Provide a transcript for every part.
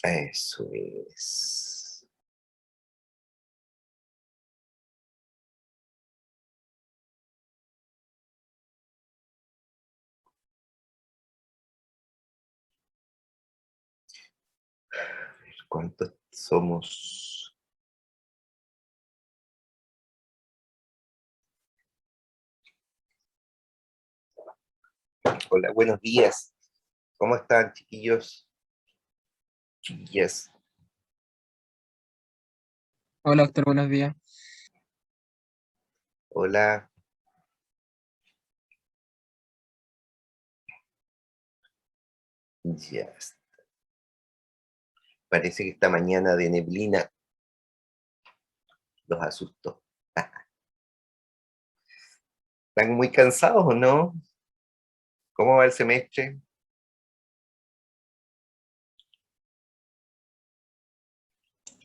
Eso es. ¿Cuántos somos? Hola, buenos días. ¿Cómo están, chiquillos? Chiquillas. Hola, doctor, buenos días. Hola. Ya. Parece que esta mañana de neblina los asustó. ¿Están muy cansados o no? ¿Cómo va el semestre?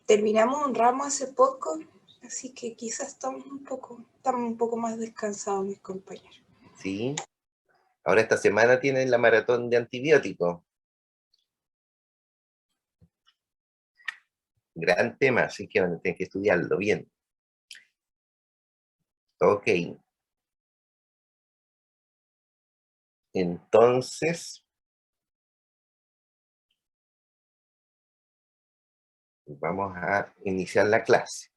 Terminamos un ramo hace poco, así que quizás estamos un poco más descansados mis compañeros. Sí. Ahora esta semana tienen la maratón de antibióticos. Gran tema, así que van a tener que estudiarlo bien. Ok. Entonces, vamos a iniciar la clase.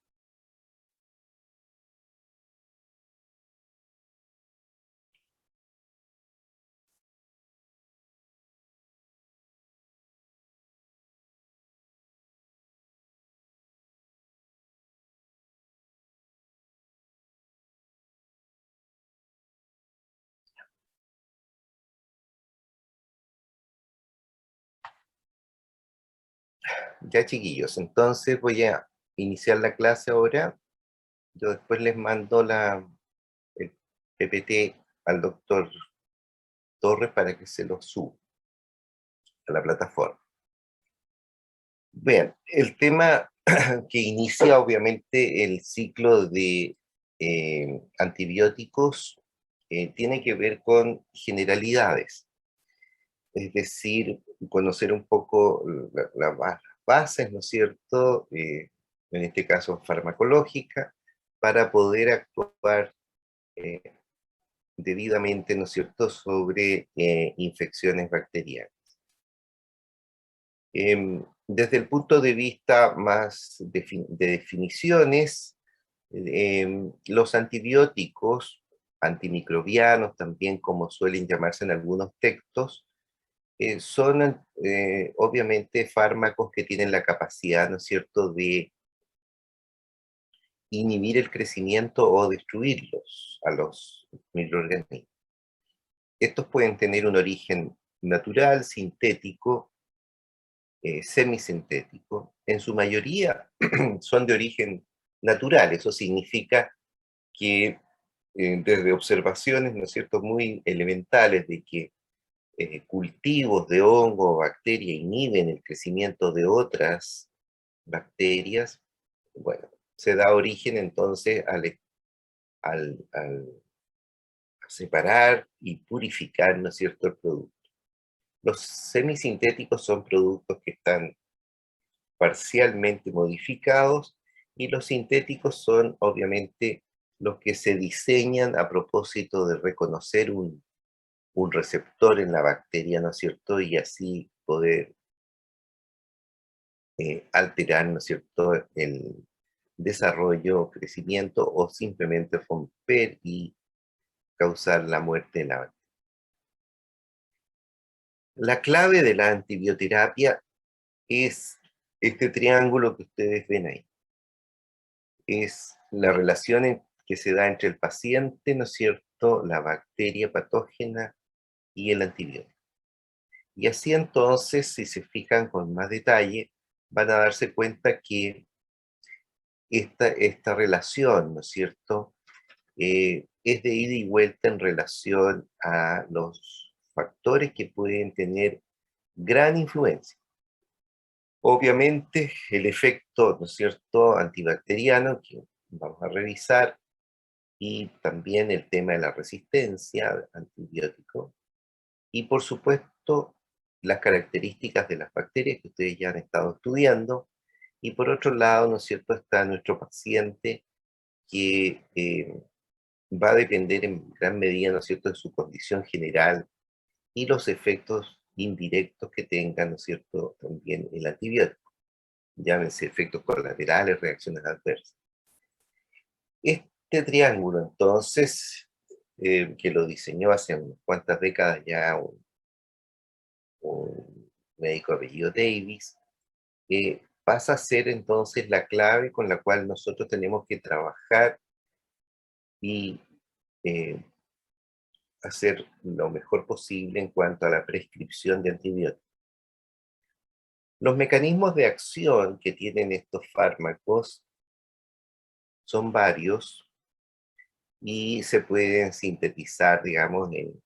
Ya, chiquillos, entonces voy a iniciar la clase ahora. Yo después les mando el PPT al doctor Torres para que se lo suba a la plataforma. Bien, el tema que inicia obviamente el ciclo de antibióticos tiene que ver con generalidades, es decir, conocer un poco las bases, ¿no es cierto? En este caso farmacológica, para poder actuar eh, debidamente, ¿no es cierto?, sobre infecciones bacterianas. Desde el punto de vista más de definiciones, los antibióticos, antimicrobianos también como suelen llamarse en algunos textos, son obviamente fármacos que tienen la capacidad, ¿no es cierto?, de inhibir el crecimiento o destruirlos a los microorganismos. Estos pueden tener un origen natural, sintético, semisintético. En su mayoría son de origen natural. Eso significa que desde observaciones, ¿no es cierto?, muy elementales de que cultivos de hongo o bacteria inhiben el crecimiento de otras bacterias, bueno, se da origen entonces al separar y purificar, ¿no es cierto?, el producto. Los semisintéticos son productos que están parcialmente modificados y los sintéticos son obviamente los que se diseñan a propósito de reconocer un receptor en la bacteria, ¿no es cierto? Y así poder alterar, ¿no es cierto?, el desarrollo, crecimiento o simplemente romper y causar la muerte de la bacteria. La clave de la antibioterapia es este triángulo que ustedes ven ahí. Es la relación que se da entre el paciente, ¿no es cierto?, la bacteria patógena y el antibiótico. Y así entonces, si se fijan con más detalle, van a darse cuenta que esta relación, ¿no es cierto?, es de ida y vuelta en relación a los factores que pueden tener gran influencia. Obviamente, el efecto, ¿no es cierto?, antibacteriano, que vamos a revisar, y también el tema de la resistencia al antibiótico. Y por supuesto, las características de las bacterias que ustedes ya han estado estudiando, y por otro lado, ¿no es cierto?, está nuestro paciente que va a depender en gran medida, ¿no es cierto?, de su condición general y los efectos indirectos que tenga, ¿no es cierto?, también el antibiótico, llámense efectos colaterales, reacciones adversas. Este triángulo, entonces, que lo diseñó hace unas cuantas décadas ya un médico apellido Davis, pasa a ser entonces la clave con la cual nosotros tenemos que trabajar y eh, hacer lo mejor posible en cuanto a la prescripción de antibióticos. Los mecanismos de acción que tienen estos fármacos son varios y se pueden sintetizar, digamos, en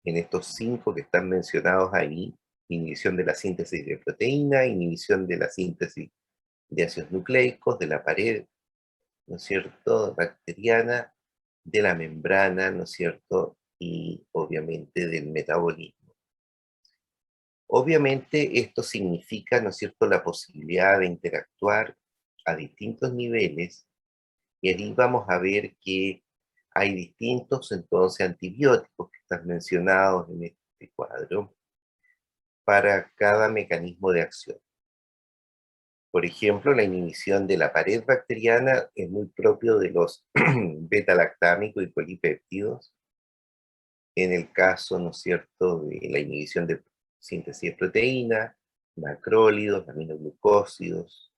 estos 5 que están mencionados ahí: inhibición de la síntesis de proteína, inhibición de la síntesis de ácidos nucleicos, de la pared, ¿no es cierto?, bacteriana, de la membrana, ¿no es cierto?, y obviamente del metabolismo. Obviamente esto significa, ¿no es cierto?, la posibilidad de interactuar a distintos niveles, y allí vamos a ver que hay distintos entonces antibióticos que están mencionados en este cuadro para cada mecanismo de acción. Por ejemplo, la inhibición de la pared bacteriana es muy propio de los beta-lactámicos y polipéptidos. En el caso, ¿no es cierto?, de la inhibición de síntesis de proteína, macrólidos, aminoglucósidos,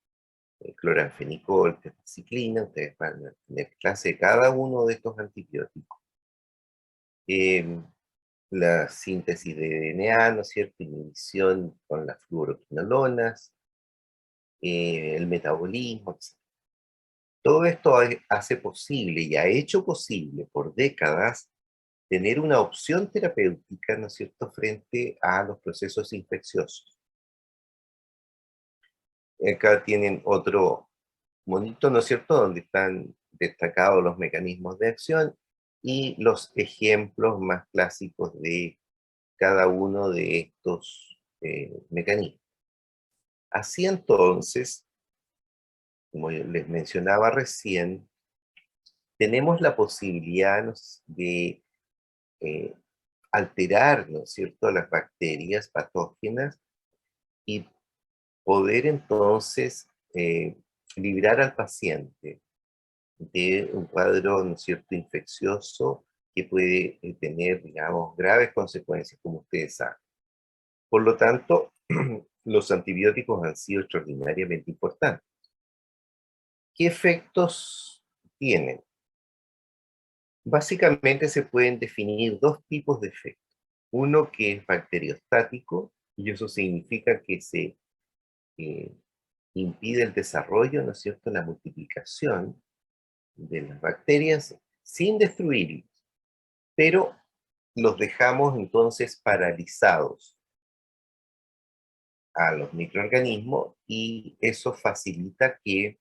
cloranfenicol, tetraciclina, ustedes van a tener clase de cada uno de estos antibióticos. La síntesis de DNA, ¿no es cierto?, inhibición con las fluoroquinolonas, el metabolismo, etc. Todo esto hace posible y ha hecho posible por décadas tener una opción terapéutica, ¿no es cierto?, frente a los procesos infecciosos. Acá tienen otro monito, ¿no es cierto?, donde están destacados los mecanismos de acción y los ejemplos más clásicos de cada uno de estos mecanismos. Así entonces, como yo les mencionaba recién, tenemos la posibilidad de eh, alterar, ¿no es cierto?, las bacterias patógenas y poder entonces librar al paciente de un cuadro, ¿no es cierto?, infeccioso que puede tener, digamos, graves consecuencias, como ustedes saben. Por lo tanto, los antibióticos han sido extraordinariamente importantes. ¿Qué efectos tienen? Básicamente se pueden definir 2 tipos de efectos. Uno que es bacteriostático, y eso significa que se eh, impide el desarrollo, ¿no es cierto?, la multiplicación de las bacterias sin destruirlos, pero los dejamos entonces paralizados a los microorganismos, y eso facilita que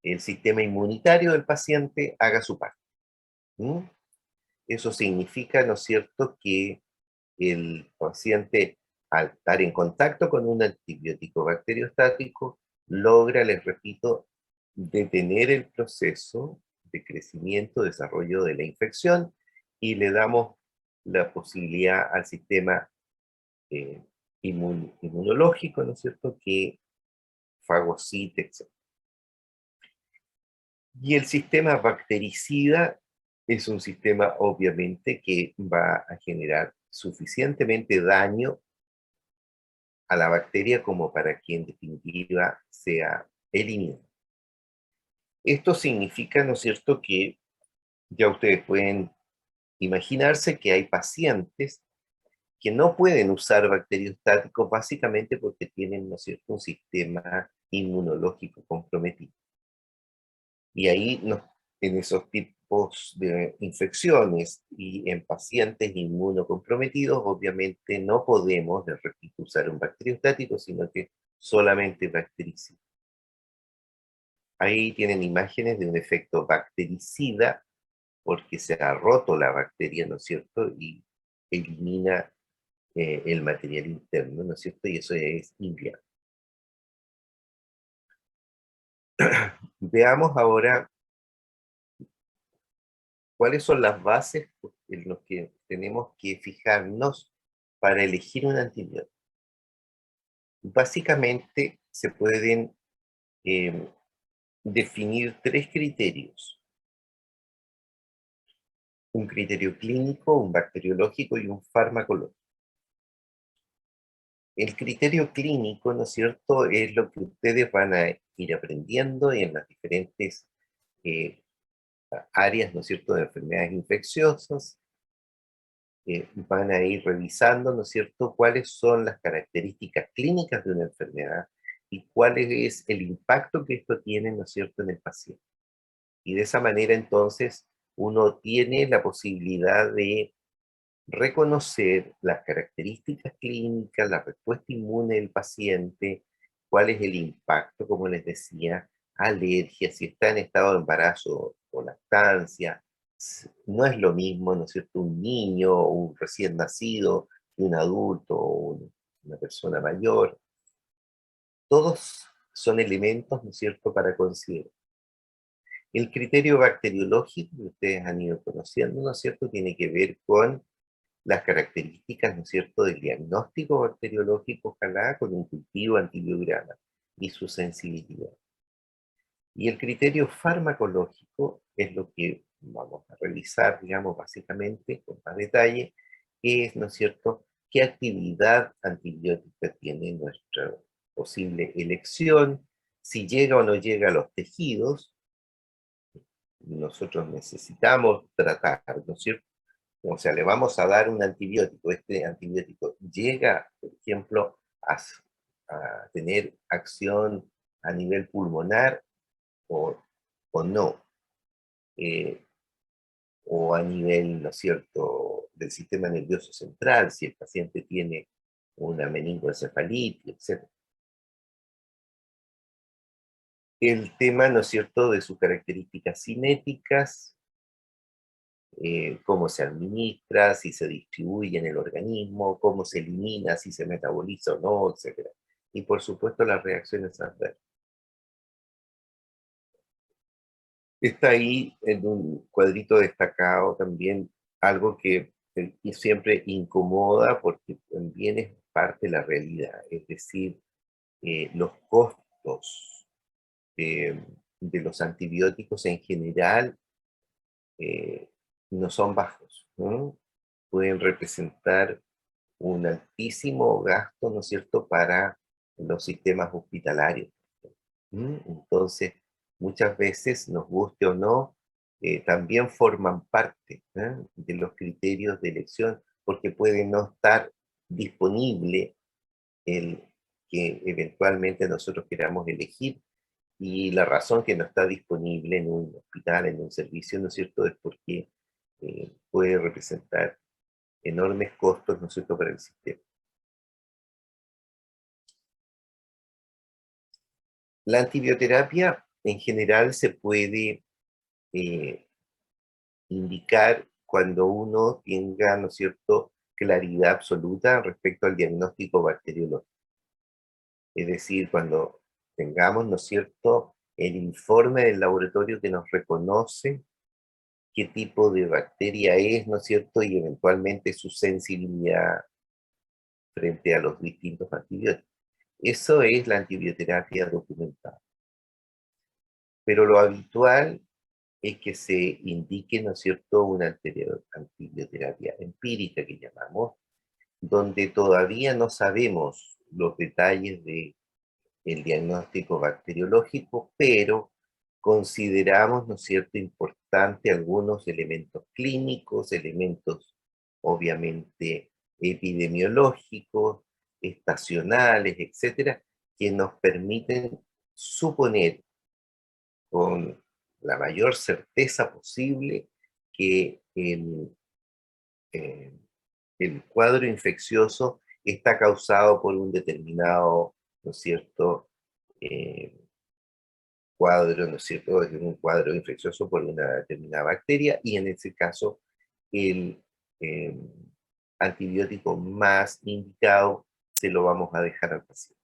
el sistema inmunitario del paciente haga su parte. ¿Mm? Eso significa, ¿no es cierto?, que el paciente, al estar en contacto con un antibiótico bacteriostático, logra, les repito, detener el proceso de crecimiento, desarrollo de la infección, y le damos la posibilidad al sistema eh, inmunológico, ¿no es cierto?, que fagocite, etc. Y el sistema bactericida es un sistema, obviamente, que va a generar suficientemente daño a la bacteria como para que en definitiva sea eliminada. Esto significa, ¿no es cierto?, que ya ustedes pueden imaginarse que hay pacientes que no pueden usar bacteriostáticos básicamente porque tienen, ¿no es cierto?, un sistema inmunológico comprometido. Y ahí, en esos tipos de infecciones y en pacientes inmunocomprometidos, obviamente no podemos, les repito, usar un bacteriostático, sino que solamente bactericida. Ahí tienen imágenes de un efecto bactericida, porque se ha roto la bacteria, ¿no es cierto?, y elimina el material interno, ¿no es cierto? Y eso es inviable. Veamos ahora cuáles son las bases en las que tenemos que fijarnos para elegir un antibiótico. Básicamente se pueden definir tres criterios: un criterio clínico, un bacteriológico y un farmacológico. El criterio clínico, ¿no es cierto?, es lo que ustedes van a ir aprendiendo en las diferentes áreas, ¿no es cierto?, de enfermedades infecciosas. Van a ir revisando, ¿no es cierto?, cuáles son las características clínicas de una enfermedad y cuál es el impacto que esto tiene, ¿no es cierto?, en el paciente. Y de esa manera, entonces, uno tiene la posibilidad de reconocer las características clínicas, la respuesta inmune del paciente, cuál es el impacto, como les decía, alergia, si está en estado de embarazo o lactancia. No es lo mismo, ¿no es cierto?, un niño o un recién nacido, que un adulto o una persona mayor. Todos son elementos, ¿no es cierto?, para considerar. El criterio bacteriológico que ustedes han ido conociendo, ¿no es cierto?, tiene que ver con las características, ¿no es cierto?, del diagnóstico bacteriológico, ojalá con un cultivo antibiograma y su sensibilidad. Y el criterio farmacológico es lo que vamos a revisar, digamos, básicamente, con más detalle, que es, ¿no es cierto?, qué actividad antibiótica tiene nuestra posible elección, si llega o no llega a los tejidos. Nosotros necesitamos tratar, ¿no es cierto? O sea, le vamos a dar un antibiótico. Este antibiótico llega, por ejemplo, a tener acción a nivel pulmonar o, o no, eh, o a nivel, ¿no es cierto?, del sistema nervioso central, si el paciente tiene una meningoencefalitis, etc. El tema, ¿no es cierto?, de sus características cinéticas, cómo se administra, si se distribuye en el organismo, cómo se elimina, si se metaboliza o no, etc. Y por supuesto las reacciones adversas. Está ahí en un cuadrito destacado también algo que siempre incomoda porque también es parte de la realidad, es decir, los costos de los antibióticos en general eh, no son bajos, ¿no? Pueden representar un altísimo gasto, ¿no es cierto?, para los sistemas hospitalarios. Entonces, muchas veces, nos guste o no, también forman parte, de los criterios de elección, porque puede no estar disponible el que eventualmente nosotros queramos elegir, y la razón que no está disponible en un hospital, en un servicio, ¿no es cierto?, es porque puede representar enormes costos, ¿no es cierto?, para el sistema. La antibioterapia en general se puede eh, indicar cuando uno tenga, ¿no es cierto?, claridad absoluta respecto al diagnóstico bacteriológico. Es decir, cuando tengamos, ¿no es cierto?, el informe del laboratorio que nos reconoce qué tipo de bacteria es, ¿no es cierto?, y eventualmente su sensibilidad frente a los distintos antibióticos. Eso es la antibioterapia documentada. Pero lo habitual es que se indique, ¿no es cierto?, una antibioterapia empírica que llamamos, donde todavía no sabemos los detalles del diagnóstico bacteriológico, pero consideramos, ¿no es cierto?, importante algunos elementos clínicos, elementos obviamente epidemiológicos, estacionales, etcétera, que nos permiten suponer con la mayor certeza posible que eh, el cuadro infeccioso está causado por un determinado, ¿no es cierto?, eh, cuadro, ¿no es cierto?, es un cuadro infeccioso por una determinada bacteria, y en ese caso el, eh, antibiótico más indicado se lo vamos a dejar al paciente.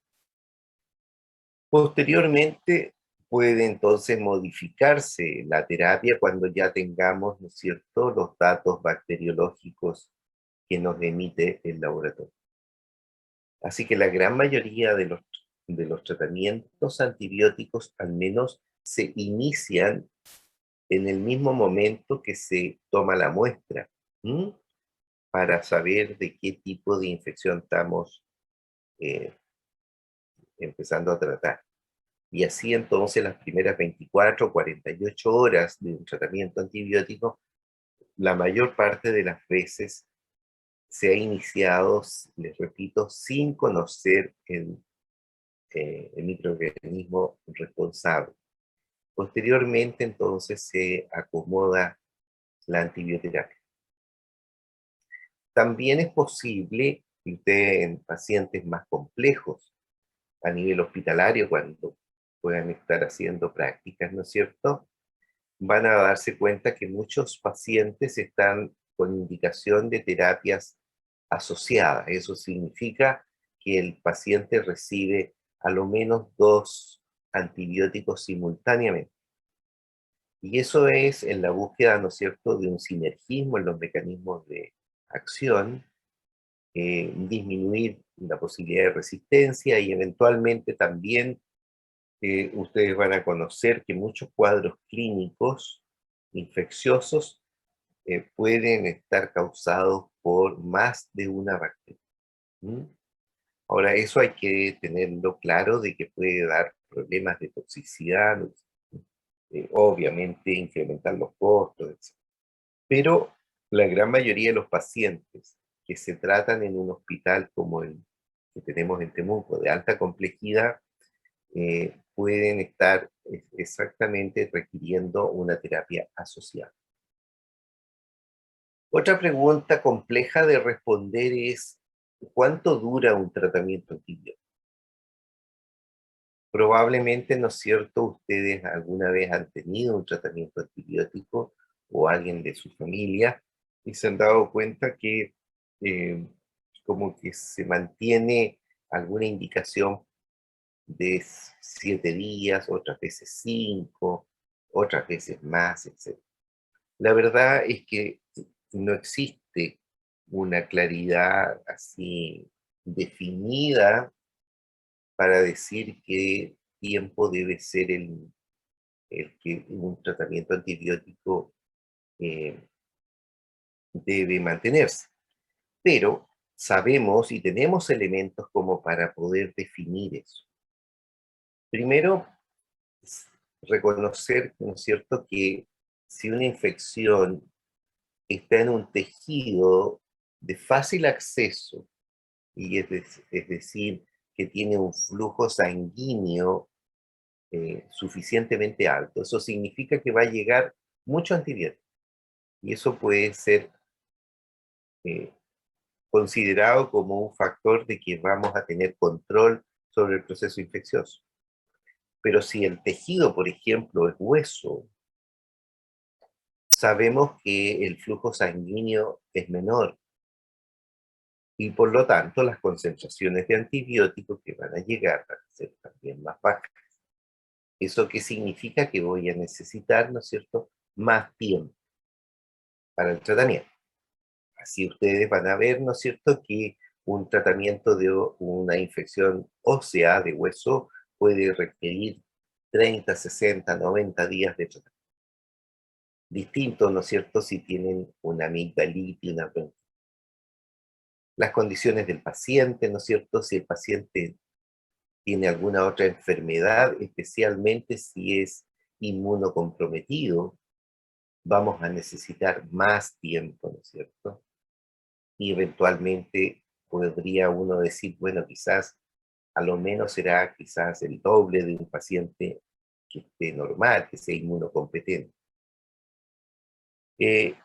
Posteriormente puede entonces modificarse la terapia cuando ya tengamos, ¿no es cierto?, los datos bacteriológicos que nos emite el laboratorio. Así que la gran mayoría de los tratamientos antibióticos al menos se inician en el mismo momento que se toma la muestra, para saber de qué tipo de infección estamos empezando a tratar. Y así entonces las primeras 24 o 48 horas de un tratamiento antibiótico, la mayor parte de las veces se ha iniciado, les repito, sin conocer el microorganismo responsable. Posteriormente entonces se acomoda la antibioterapia. También es posible que usted en pacientes más complejos, a nivel hospitalario, cuando puedan estar haciendo prácticas, ¿no es cierto?, van a darse cuenta que muchos pacientes están con indicación de terapias asociadas. Eso significa que el paciente recibe a lo menos 2 antibióticos simultáneamente. Y eso es en la búsqueda, ¿no es cierto?, de un sinergismo en los mecanismos de acción, disminuir la posibilidad de resistencia y eventualmente también ustedes van a conocer que muchos cuadros clínicos infecciosos pueden estar causados por más de una bacteria. Ahora, eso hay que tenerlo claro de que puede dar problemas de toxicidad, obviamente incrementar los costos, etc. Pero la gran mayoría de los pacientes que se tratan en un hospital como el que tenemos en Temuco, de alta complejidad, pueden estar exactamente requiriendo una terapia asociada. Otra pregunta compleja de responder es, ¿cuánto dura un tratamiento antibiótico? Probablemente, ¿no es cierto?, ustedes alguna vez han tenido un tratamiento antibiótico o alguien de su familia y se han dado cuenta que eh, como que se mantiene alguna indicación de 7 días, otras veces 5, otras veces más, etc. La verdad es que no existe una claridad así definida para decir qué tiempo debe ser el que un tratamiento antibiótico eh, debe mantenerse. Pero sabemos y tenemos elementos como para poder definir eso. Primero, reconocer, ¿no es cierto?, que si una infección está en un tejido de fácil acceso, y es decir, que tiene un flujo sanguíneo suficientemente alto, eso significa que va a llegar mucho antibiótico. Y eso puede ser eh, considerado como un factor de que vamos a tener control sobre el proceso infeccioso. Pero si el tejido, por ejemplo, es hueso, sabemos que el flujo sanguíneo es menor y por lo tanto las concentraciones de antibióticos que van a llegar van a ser también más bajas. ¿Eso qué significa? Que voy a necesitar, ¿no es cierto?, más tiempo para el tratamiento. Así ustedes van a ver, ¿no es cierto?, que un tratamiento de una infección ósea de hueso puede requerir 30, 60, 90 días de tratamiento. Distinto, ¿no es cierto?, si tienen una amigdalitis, una bronquitis. Las condiciones del paciente, ¿no es cierto?, si el paciente tiene alguna otra enfermedad, especialmente si es inmunocomprometido, vamos a necesitar más tiempo, ¿no es cierto? Y eventualmente podría uno decir, bueno, quizás a lo menos será quizás el doble de un paciente que esté normal, que sea inmunocompetente. Eh,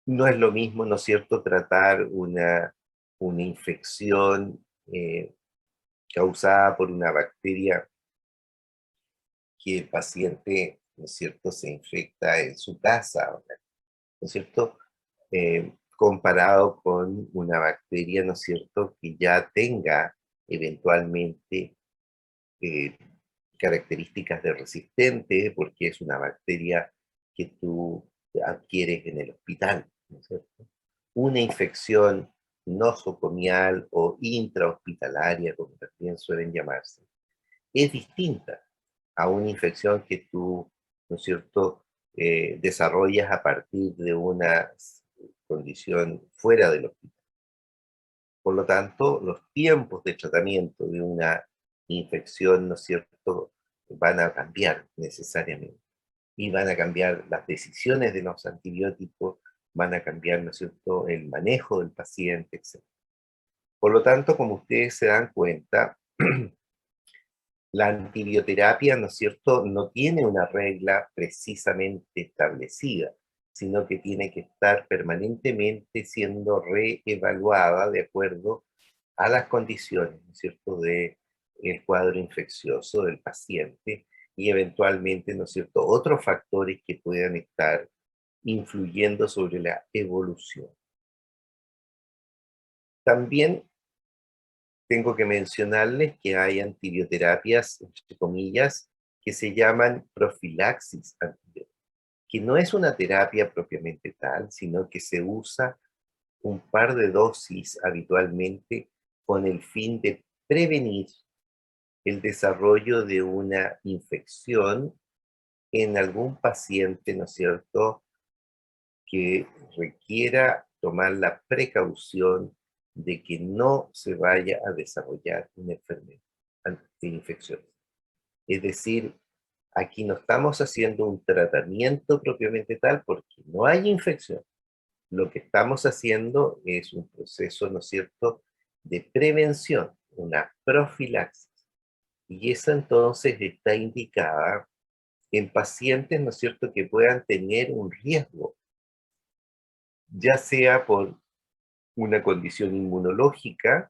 no es lo mismo, ¿no es cierto?, tratar una infección causada por una bacteria que el paciente, ¿no es cierto?, se infecta en su casa, ¿no es cierto?, comparado con una bacteria, ¿no es cierto?, que ya tenga eventualmente características de resistente, porque es una bacteria que tú adquieres en el hospital, ¿no es cierto? Una infección nosocomial o intrahospitalaria, como también suelen llamarse, es distinta a una infección que tú, ¿no es cierto?, desarrollas a partir de una condición fuera del hospital. Por lo tanto, los tiempos de tratamiento de una infección, ¿no es cierto?, van a cambiar necesariamente. Y van a cambiar las decisiones de los antibióticos, van a cambiar, ¿no es cierto?, el manejo del paciente, etc. Por lo tanto, como ustedes se dan cuenta, la antibioterapia, ¿no es cierto?, no tiene una regla precisamente establecida, sino que tiene que estar permanentemente siendo reevaluada de acuerdo a las condiciones, ¿no es cierto?, del cuadro infeccioso del paciente y eventualmente, ¿no es cierto?, otros factores que puedan estar influyendo sobre la evolución. También tengo que mencionarles que hay antibioterapias, entre comillas, que se llaman profilaxis antibiótica, que no es una terapia propiamente tal, sino que se usa un par de dosis habitualmente con el fin de prevenir el desarrollo de una infección en algún paciente, ¿no es cierto?, que requiera tomar la precaución de que no se vaya a desarrollar una enfermedad infecciosa. Es decir, aquí no estamos haciendo un tratamiento propiamente tal porque no hay infección. Lo que estamos haciendo es un proceso, ¿no es cierto?, de prevención, una profilaxis. Y esa entonces está indicada en pacientes, ¿no es cierto?, que puedan tener un riesgo, ya sea por una condición inmunológica,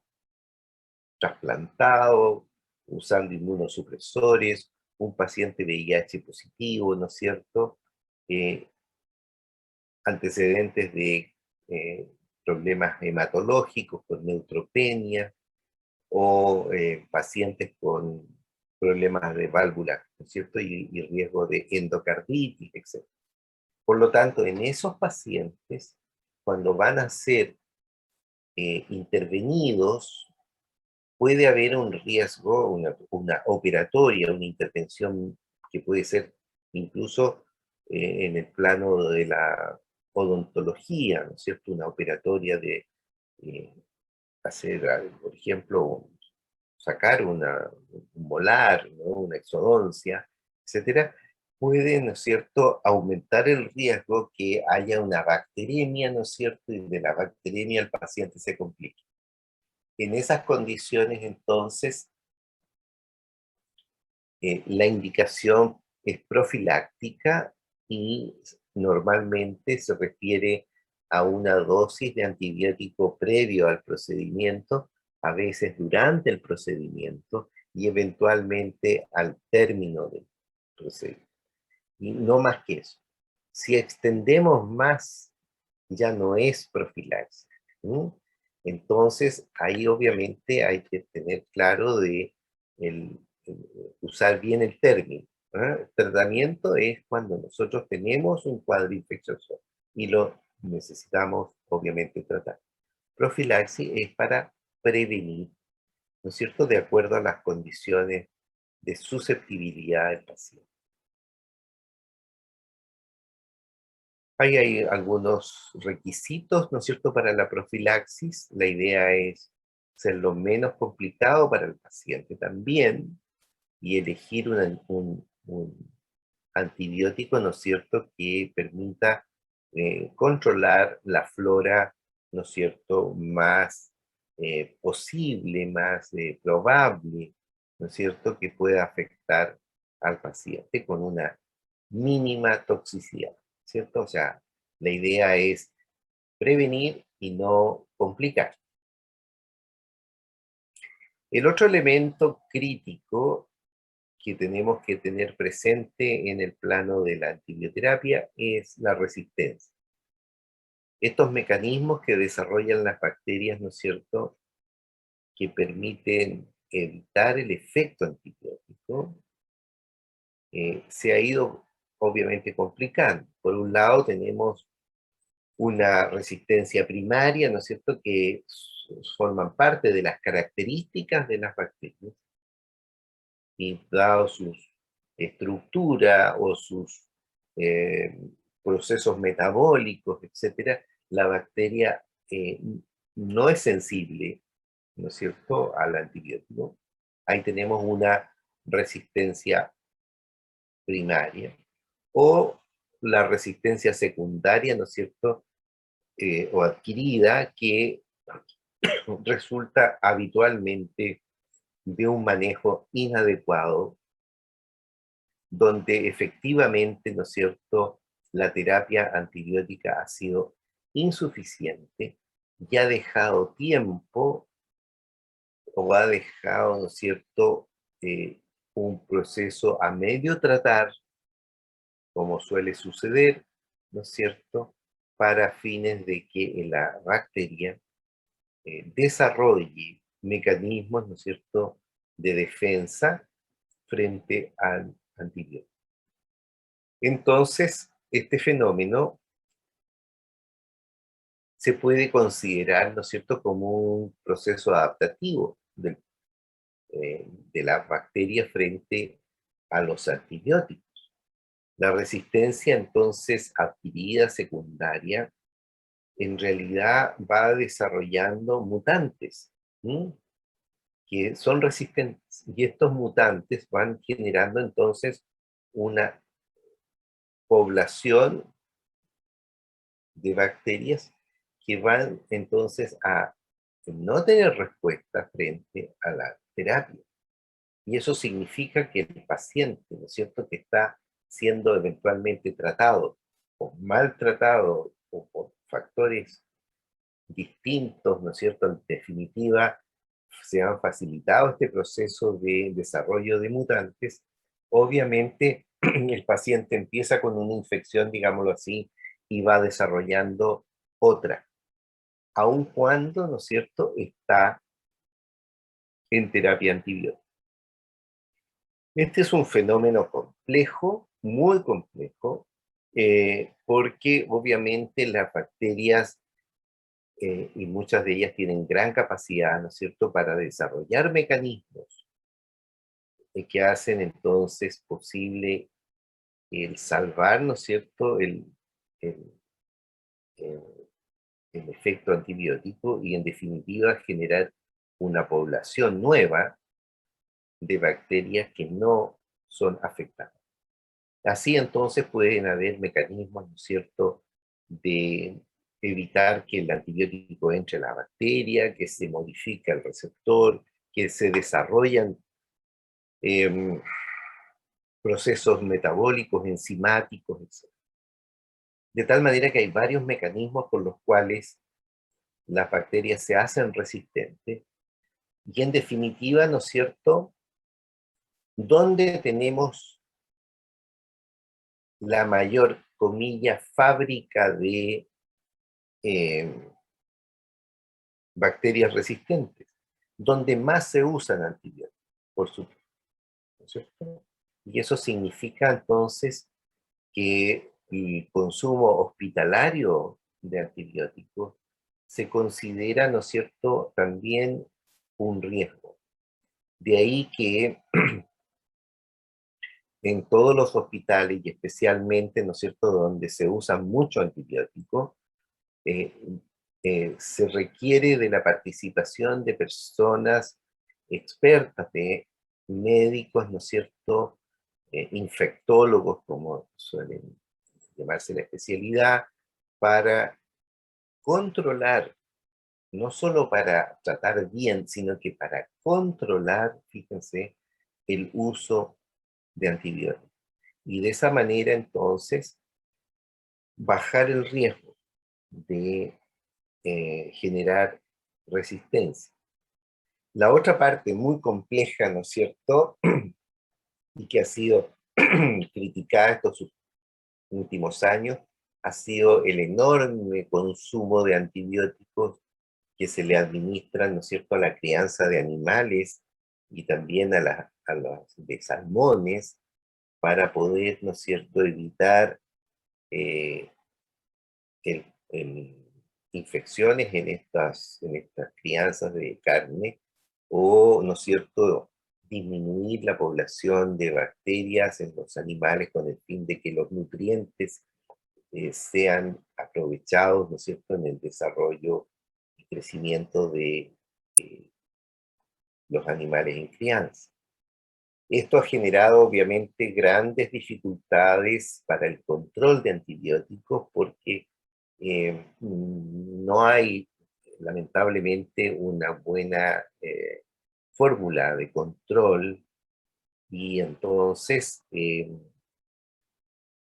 trasplantado, usando inmunosupresores, un paciente VIH positivo, ¿no es cierto?, Eh, antecedentes de problemas hematológicos con neutropenia o pacientes con problemas de válvula, ¿no es cierto?, y riesgo de endocarditis, etc. Por lo tanto, en esos pacientes, cuando van a ser intervenidos, puede haber un riesgo, una operatoria, una intervención que puede ser incluso en el plano de la odontología, ¿no es cierto? Una operatoria de eh, hacer, por ejemplo, sacar un molar, ¿no?, una exodoncia, etcétera, puede, ¿no es cierto?, aumentar el riesgo que haya una bacteremia, ¿no es cierto?, y de la bacteremia el paciente se complique. En esas condiciones, entonces, la indicación es profiláctica y normalmente se refiere a una dosis de antibiótico previo al procedimiento, a veces durante el procedimiento y eventualmente al término del procedimiento. Y no más que eso. Si extendemos más, ya no es profilaxis. ¿Sí? Entonces, ahí obviamente hay que tener claro de usar bien el término. ¿Ah? Tratamiento es cuando nosotros tenemos un cuadro infeccioso y lo necesitamos obviamente tratar. Profilaxis es para prevenir, ¿no es cierto?, de acuerdo a las condiciones de susceptibilidad del paciente. Hay algunos requisitos, ¿no es cierto?, para la profilaxis. La idea es ser lo menos complicado para el paciente también y elegir un antibiótico, ¿no es cierto?, que permita controlar la flora, ¿no es cierto?, más posible, más probable, ¿no es cierto?, que pueda afectar al paciente con una mínima toxicidad, ¿cierto? O sea, la idea es prevenir y no complicar. El otro elemento crítico que tenemos que tener presente en el plano de la antibioterapia es la resistencia. estos mecanismos que desarrollan las bacterias, ¿no es cierto?, que permiten evitar el efecto antibiótico, se ha ido obviamente complicando. Por un lado tenemos una resistencia primaria, ¿no es cierto?, que forman parte de las características de las bacterias, y dado su estructura o sus eh, procesos metabólicos, etcétera, la bacteria no es sensible, ¿no es cierto?, al antibiótico. Ahí tenemos una resistencia primaria, o la resistencia secundaria, ¿no es cierto?, o adquirida, que resulta habitualmente de un manejo inadecuado, donde efectivamente, ¿no es cierto?, la terapia antibiótica ha sido insuficiente y ha dejado tiempo, o ha dejado, ¿no es cierto?, un proceso a medio tratar, como suele suceder, ¿no es cierto?, para fines de que la bacteria desarrolle mecanismos, ¿no es cierto?, de defensa frente al antibiótico. Entonces, este fenómeno se puede considerar, ¿no es cierto?, como un proceso adaptativo de la bacteria frente a los antibióticos. La resistencia, entonces, adquirida secundaria, en realidad va desarrollando mutantes, ¿sí?, que son resistentes. Y estos mutantes van generando entonces una población de bacterias que van entonces a no tener respuesta frente a la terapia. Y eso significa que el paciente, ¿no es cierto?, que está siendo eventualmente tratado o maltratado o por factores distintos, ¿no es cierto?, en definitiva, se han facilitado este proceso de desarrollo de mutantes. Obviamente, el paciente empieza con una infección, digámoslo así, y va desarrollando otra, aun cuando, ¿no es cierto?, está en terapia antibiótica. Este es un fenómeno complejo, muy complejo, porque obviamente las bacterias, y muchas de ellas tienen gran capacidad, ¿no es cierto?, para desarrollar mecanismos que hacen entonces posible el salvar, ¿no es cierto?, el, el- el efecto antibiótico, y en definitiva generar una población nueva de bacterias que no son afectadas. Así entonces pueden haber mecanismos, ¿no es cierto?, de evitar que el antibiótico entre a la bacteria, que se modifica el receptor, que se desarrollan em, procesos metabólicos, enzimáticos, etc. De tal manera que hay varios mecanismos por los cuales las bacterias se hacen resistentes, y en definitiva, ¿no es cierto?, ¿dónde tenemos la mayor, comilla, fábrica de em, bacterias resistentes? Donde más se usan antibióticos, por supuesto, ¿no es cierto? Y eso significa entonces que el consumo hospitalario de antibióticos se considera, ¿no es cierto?, también un riesgo. De ahí que en todos los hospitales, y especialmente, ¿no es cierto?, donde se usa mucho antibiótico, eh, se requiere de la participación de personas expertas, de médicos, ¿no es cierto?, infectólogos, como suelen llamarse la especialidad, para controlar, no solo para tratar bien, sino que para controlar, fíjense, el uso de antibióticos. Y de esa manera, entonces, bajar el riesgo de generar resistencia. La otra parte muy compleja, ¿no es cierto?, y que ha sido criticada estos últimos años, ha sido el enorme consumo de antibióticos que se le administran, ¿no es cierto?, a la crianza de animales y también a las de salmones para poder, ¿no es cierto?, evitar eh, infecciones en estas crianzas de carne o, ¿no es cierto?, disminuir la población de bacterias en los animales con el fin de que los nutrientes sean aprovechados, ¿no es cierto?, en el desarrollo y crecimiento de los animales en crianza. Esto ha generado obviamente grandes dificultades para el control de antibióticos porque no hay lamentablemente una buena fórmula de control y entonces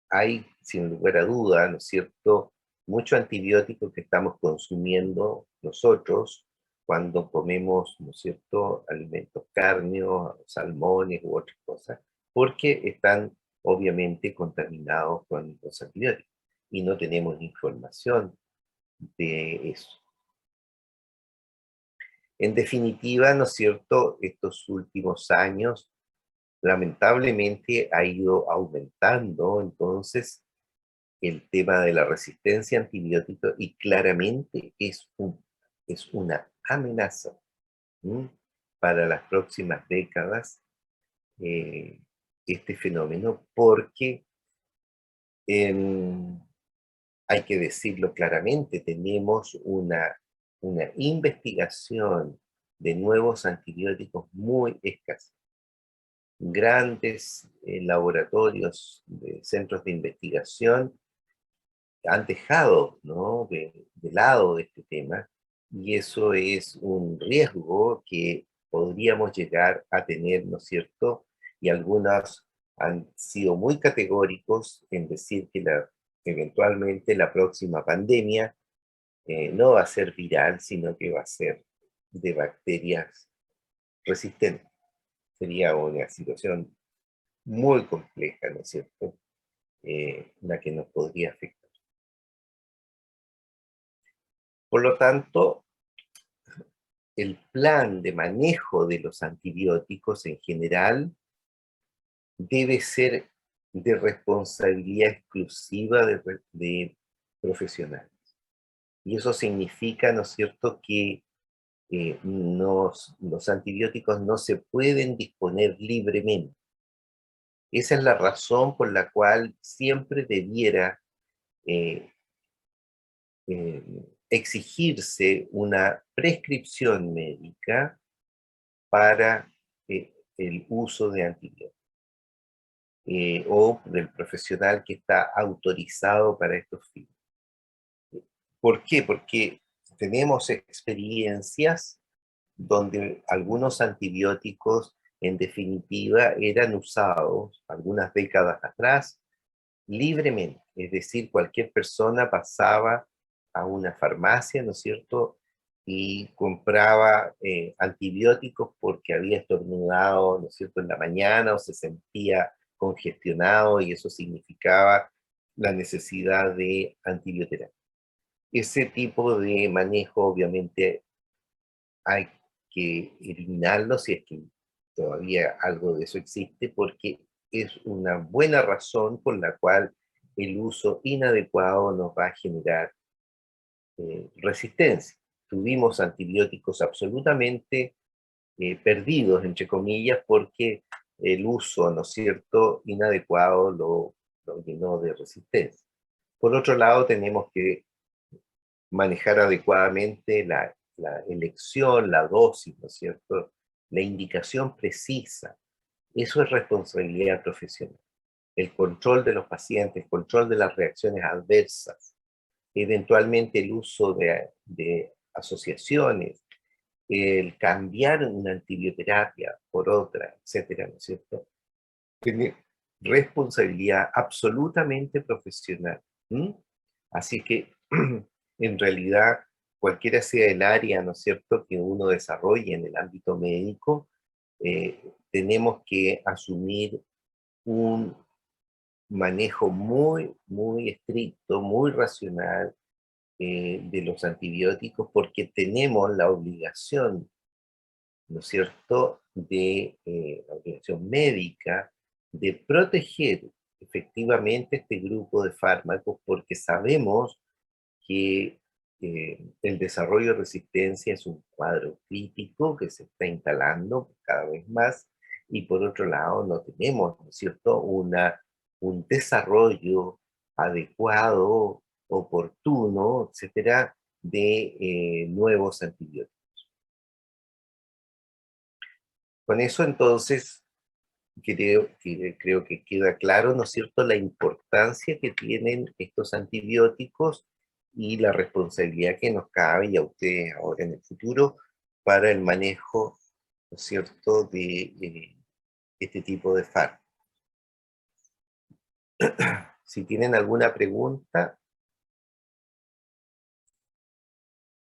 hay, sin lugar a duda, ¿no es cierto?, mucho antibiótico que estamos consumiendo nosotros cuando comemos, ¿no es cierto?, alimentos cárneos, salmones u otras cosas, porque están obviamente contaminados con los antibióticos y no tenemos información de eso. En definitiva, ¿no es cierto?, estos últimos años lamentablemente ha ido aumentando entonces el tema de la resistencia a antibióticos y claramente es una amenaza, ¿m? Para las próximas décadas eh, este fenómeno porque hay que decirlo claramente, tenemos una investigación de nuevos antibióticos muy escasa. Grandes laboratorios, centros de investigación han dejado, ¿no?, de lado este tema, y eso es un riesgo que podríamos llegar a tener, ¿no es cierto? Y algunos han sido muy categóricos en decir que eventualmente la próxima pandemia no va a ser viral, sino que va a ser de bacterias resistentes. Sería una situación muy compleja, ¿no es cierto?, la que nos podría afectar. Por lo tanto, el plan de manejo de los antibióticos en general debe ser de responsabilidad exclusiva de profesionales. Y eso significa, ¿no es cierto?, que los antibióticos no se pueden disponer libremente. Esa es la razón por la cual siempre debiera eh, eh, exigirse una prescripción médica para el uso de antibióticos o del profesional que está autorizado para estos fines. ¿Por qué? Porque tenemos experiencias donde algunos antibióticos en definitiva eran usados algunas décadas atrás libremente, es decir, cualquier persona pasaba a una farmacia, ¿no es cierto?, y compraba antibióticos porque había estornudado, ¿no es cierto?, en la mañana o se sentía congestionado y eso significaba la necesidad de antibioterapia. Ese tipo de manejo obviamente hay que eliminarlo si es que todavía algo de eso existe, porque es una buena razón por la cual el uso inadecuado nos va a generar resistencia. Tuvimos antibióticos absolutamente perdidos, entre comillas, porque el uso, ¿no es cierto?, inadecuado lo llenó de resistencia. Por otro lado, tenemos que manejar adecuadamente la elección, la dosis, ¿no es cierto?, la indicación precisa. Eso es responsabilidad profesional. El control de los pacientes, el control de las reacciones adversas, eventualmente el uso de asociaciones, el cambiar una antibioterapia por otra, etcétera, ¿no es cierto? Tiene responsabilidad absolutamente profesional. ¿M? Así que, en realidad, cualquiera sea el área, ¿no es cierto?, que uno desarrolle en el ámbito médico, tenemos que asumir un manejo muy, muy estricto, muy racional de los antibióticos, porque tenemos la obligación, ¿no es cierto?, de la obligación médica de proteger efectivamente este grupo de fármacos, porque sabemos que el desarrollo de resistencia es un cuadro crítico que se está instalando cada vez más, y por otro lado no tenemos, ¿no es cierto?, un desarrollo adecuado, oportuno, etcétera, de nuevos antibióticos. Con eso entonces creo que queda claro, ¿no es cierto?, la importancia que tienen estos antibióticos y la responsabilidad que nos cabe, y a ustedes ahora en el futuro, para el manejo, ¿no es cierto?, de este tipo de fármacos. Si tienen alguna pregunta,